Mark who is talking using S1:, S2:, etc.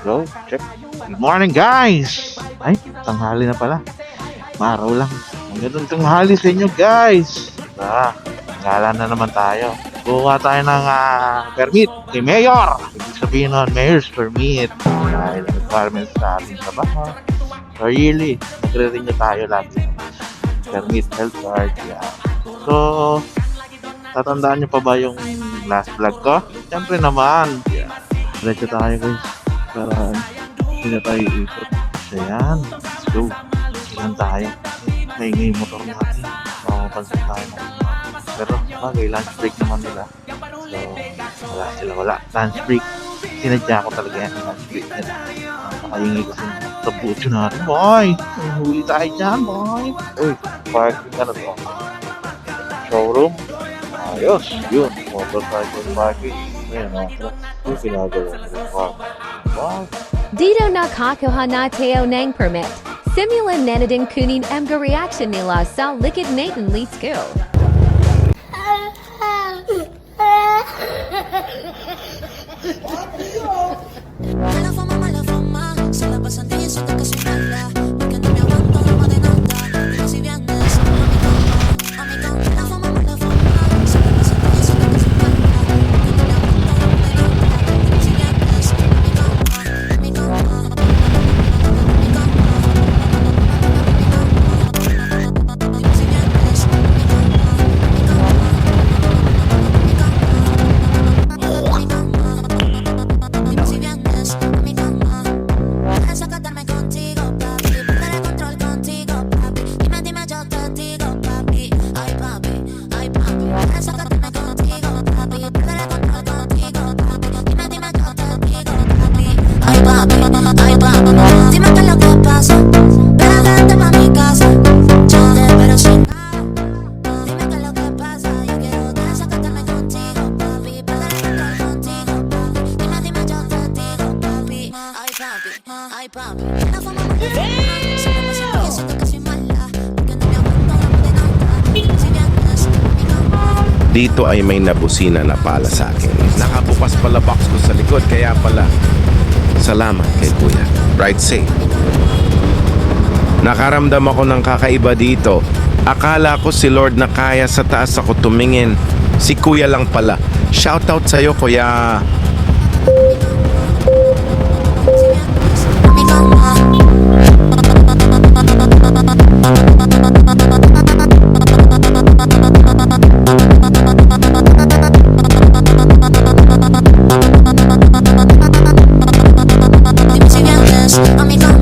S1: Go, check. Good morning, guys! Ay, tanghali na pala. Maraw lang. Magandang tanghali sa inyo, guys! Gala na naman tayo. Kuha tayo ng permit kay Mayor! Ibig sabihin nun, Mayor's permit. Dahil requirements sa ating trabaho. So, really, nagre-renew tayo lagi. Permit, health card, yeah. So, tatandaan nyo pa ba yung last vlog ko? Siyempre naman. Yeah. Diretso tayo, guys. Para hindi na tayo iikot. So, yan. Let's go. Yan tayo. May ingay motor natin. Makapansin tayo na. Pero, bagay, lunch break naman nila. So, wala sila. Wala. Lunch break. Sinadya ko talaga yan. Lunch break nila. Nakayingi kasi sa butso natin. Boy! Huli tayo dyan, boy! Uy, parking ka na to. Showroom. Ayos. Yun. Motorcycle parking. Ayan, mga truck. Yung pinagawa nila. Wow.
S2: Dito nakakuha na tayo ng permit. Simulan na din kunin ang reaction nila sa liquid Nathan Let's go.
S3: Mala fama, se la pasan diciendo que soy mala, porque no me aguanto, no me denota, y si vienes a mi cama, la fama, se la pasan diciendo que soy mala, porque no me aguanto, no me denota, y si vienes a mi cama, dime qué es lo que pasa, ven a quedarte a mi casa, yo te espero sin nada. Dime qué es lo que pasa, yo quiero desacatarme contigo, papi, perder el control contigo, papi. Dime, yo te digo, papi, ay papi, la fama me se me pasa porque siento que soy mala, porque no me aguanto, no me denota, si vienes a mi cama.
S4: Dito ay may nabusina na pala sa akin. Nakabukas pala box ko sa likod, kaya pala salamat kay Kuya. Ride safe. Nakaramdam ako ng kakaiba dito. Akala ko si Lord na kaya sa taas ako tumingin. Si Kuya lang pala. Shoutout sa'yo, Kuya.
S3: Dime si vienes a mi cama.